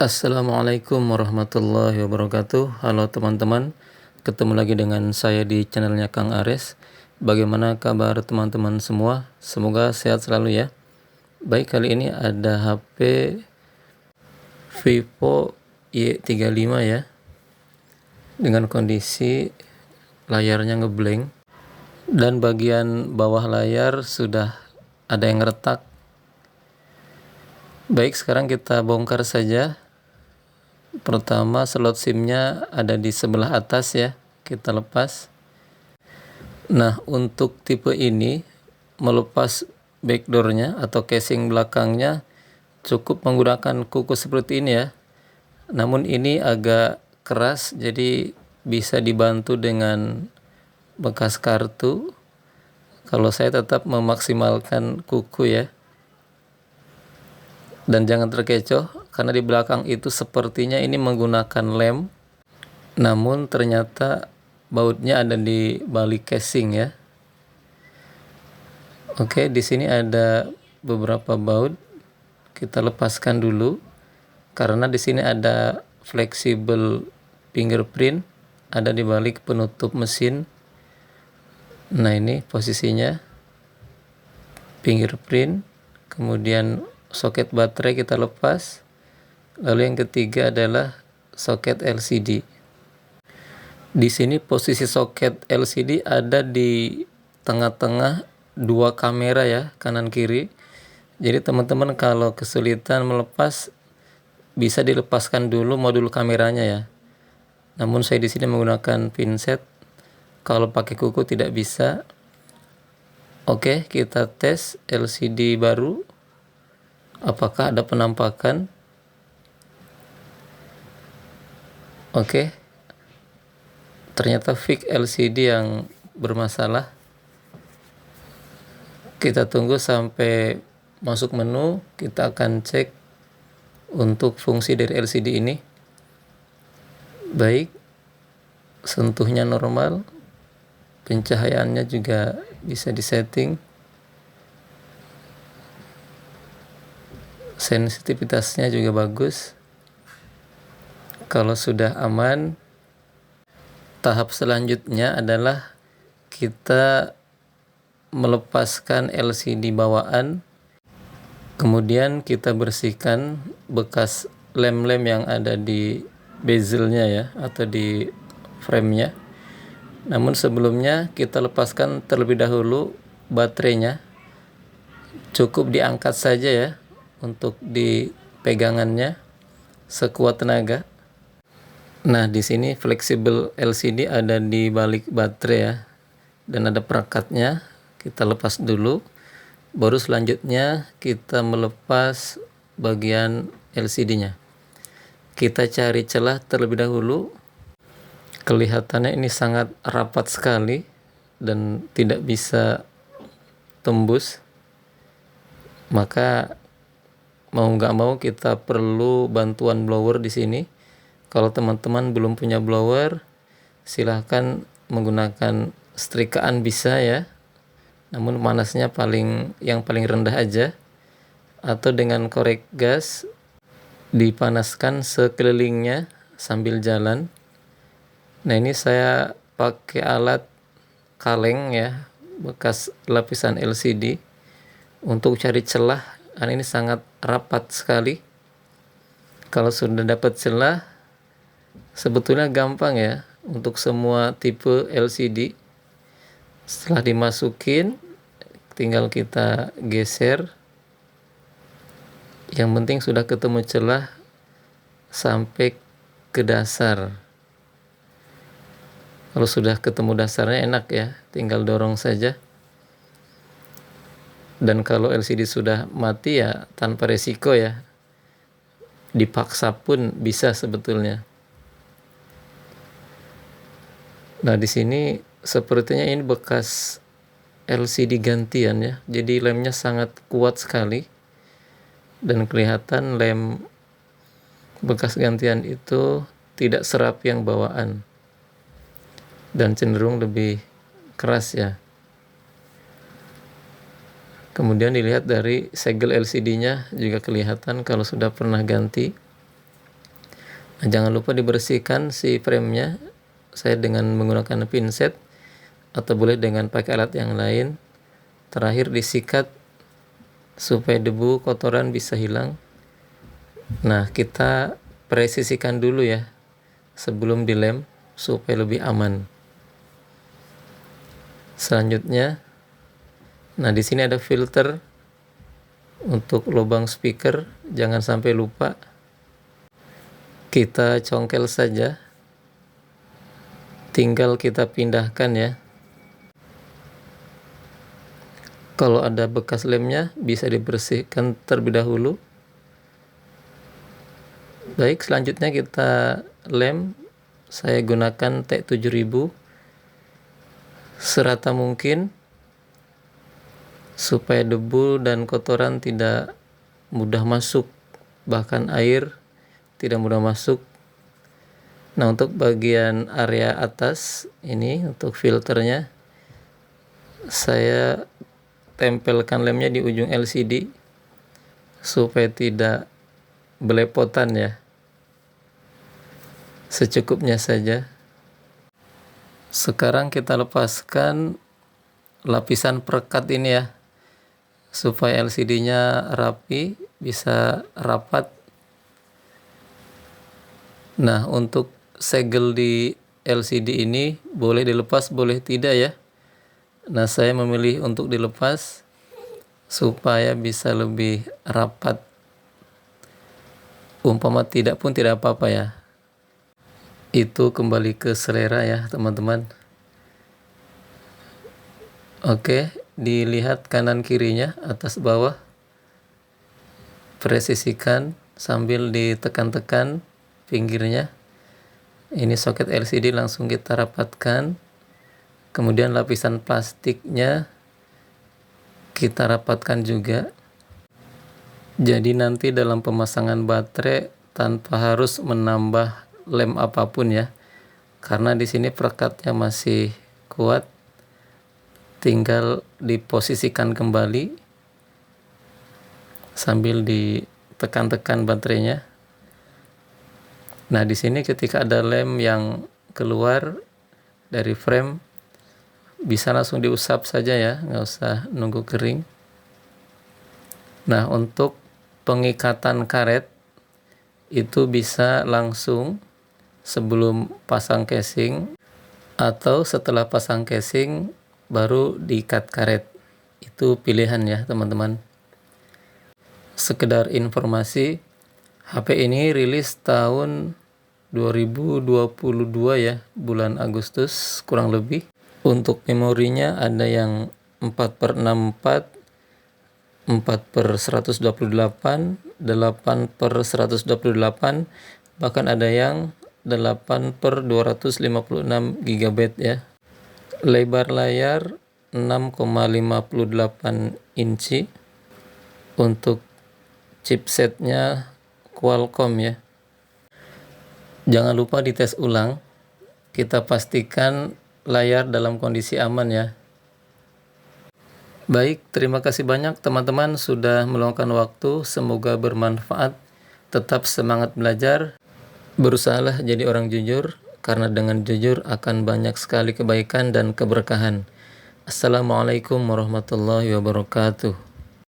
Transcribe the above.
Assalamualaikum warahmatullahi wabarakatuh. Halo teman-teman, ketemu lagi dengan saya di channelnya Kang Ares. Bagaimana kabar teman-teman semua? Semoga sehat selalu ya. Baik, kali ini ada HP Vivo Y35 ya, dengan kondisi layarnya ngeblank dan bagian bawah layar sudah ada yang retak. Baik, sekarang kita bongkar saja. Pertama, slot SIM-nya ada di sebelah atas ya, kita lepas. Nah, untuk tipe ini melepas backdoor-nya atau casing belakangnya cukup menggunakan kuku seperti ini ya. Namun ini agak keras, jadi bisa dibantu dengan bekas kartu. Kalau saya tetap memaksimalkan kuku ya. Dan jangan terkecoh karena di belakang itu sepertinya ini menggunakan lem, namun ternyata bautnya ada di balik casing ya. Oke, di sini ada beberapa baut. Kita lepaskan dulu karena di sini ada fleksibel fingerprint ada di balik penutup mesin. Nah, ini posisinya fingerprint, kemudian soket baterai kita lepas. Lalu yang ketiga adalah soket LCD. Di sini posisi soket LCD ada di tengah-tengah dua kamera ya, kanan kiri. Jadi teman-teman kalau kesulitan melepas bisa dilepaskan dulu modul kameranya ya. Namun saya di sini menggunakan pinset. Kalau pakai kuku tidak bisa. Oke, kita tes LCD baru. Apakah ada penampakan? Oke, ternyata fix LCD yang bermasalah. Kita tunggu sampai masuk menu, kita akan cek untuk fungsi dari LCD ini. Baik, sentuhnya normal, pencahayaannya juga bisa disetting. Sensitivitasnya juga bagus. Kalau sudah aman, tahap selanjutnya adalah kita melepaskan LCD bawaan. Kemudian kita bersihkan bekas lem-lem yang ada di bezelnya ya, atau di framenya. Namun sebelumnya kita lepaskan terlebih dahulu baterainya. Cukup diangkat saja ya untuk di pegangannya sekuat tenaga. Nah, di sini fleksibel LCD ada di balik baterai ya, dan ada perekatnya. Kita lepas dulu, baru selanjutnya kita melepas bagian LCD-nya. Kita cari celah terlebih dahulu. Kelihatannya ini sangat rapat sekali dan tidak bisa tembus. Maka mau nggak mau kita perlu bantuan blower di sini. Kalau teman-teman belum punya blower, silahkan menggunakan setrikaan bisa ya. Namun panasnya yang paling rendah aja. Atau dengan korek gas dipanaskan sekelilingnya sambil jalan. Nah, ini saya pakai alat kaleng ya, bekas lapisan LCD untuk cari celah. Ini sangat rapat sekali. Kalau sudah dapat celah, sebetulnya gampang ya untuk semua tipe LCD. Setelah dimasukin, tinggal kita geser. Yang penting sudah ketemu celah sampai ke dasar. Kalau sudah ketemu dasarnya enak ya, tinggal dorong saja. Dan kalau LCD sudah mati ya tanpa resiko ya, dipaksa pun bisa sebetulnya. Nah, di sini sepertinya ini bekas LCD gantian ya. Jadi lemnya sangat kuat sekali. Dan kelihatan lem bekas gantian itu tidak serap yang bawaan. Dan cenderung lebih keras ya. Kemudian dilihat dari segel LCD-nya juga kelihatan kalau sudah pernah ganti. Nah, jangan lupa dibersihkan si framenya, saya dengan menggunakan pinset atau boleh dengan pakai alat yang lain. Terakhir disikat supaya debu kotoran bisa hilang. Nah, kita presisikan dulu ya sebelum dilem supaya lebih aman. Selanjutnya, nah di sini ada filter untuk lubang speaker, jangan sampai lupa. Kita congkel saja, tinggal kita pindahkan ya. Kalau ada bekas lemnya bisa dibersihkan terlebih dahulu. Baik, selanjutnya kita lem. Saya gunakan T7000 serata mungkin supaya debu dan kotoran tidak mudah masuk, bahkan air tidak mudah masuk. Nah, untuk bagian area atas ini untuk filternya saya tempelkan lemnya di ujung LCD supaya tidak belepotan ya. Secukupnya saja. Sekarang kita lepaskan lapisan perekat ini ya, supaya LCD-nya rapi, bisa rapat. Nah, untuk segel di LCD ini boleh dilepas, boleh tidak ya. Nah, saya memilih untuk dilepas supaya bisa lebih rapat. Umpama tidak pun tidak apa-apa ya. Itu kembali ke selera ya teman-teman. Oke, dilihat kanan kirinya, atas bawah. Presisikan sambil ditekan-tekan pinggirnya. Ini soket LCD langsung kita rapatkan. Kemudian lapisan plastiknya kita rapatkan juga. Jadi nanti dalam pemasangan baterai tanpa harus menambah lem apapun ya, karena di sini perekatnya masih kuat, tinggal diposisikan kembali sambil ditekan-tekan baterainya. Nah, di sini ketika ada lem yang keluar dari frame bisa langsung diusap saja ya, nggak usah nunggu kering. Nah, untuk pengikatan karet itu bisa langsung sebelum pasang casing atau setelah pasang casing baru diikat karet. Itu pilihan ya teman-teman. Sekedar informasi, HP ini rilis tahun 2022 ya, bulan Agustus kurang lebih. Untuk memorinya ada yang 4/64, 4/128, 8/128, bahkan ada yang 8/256 GB ya. Lebar layar 6,58 inci. Untuk chipsetnya Qualcomm ya. Jangan lupa dites ulang. Kita pastikan layar dalam kondisi aman ya. Baik, terima kasih banyak teman-teman sudah meluangkan waktu. Semoga bermanfaat. Tetap semangat belajar. Berusahalah jadi orang jujur, karena dengan jujur akan banyak sekali kebaikan dan keberkahan. Assalamualaikum warahmatullahi wabarakatuh.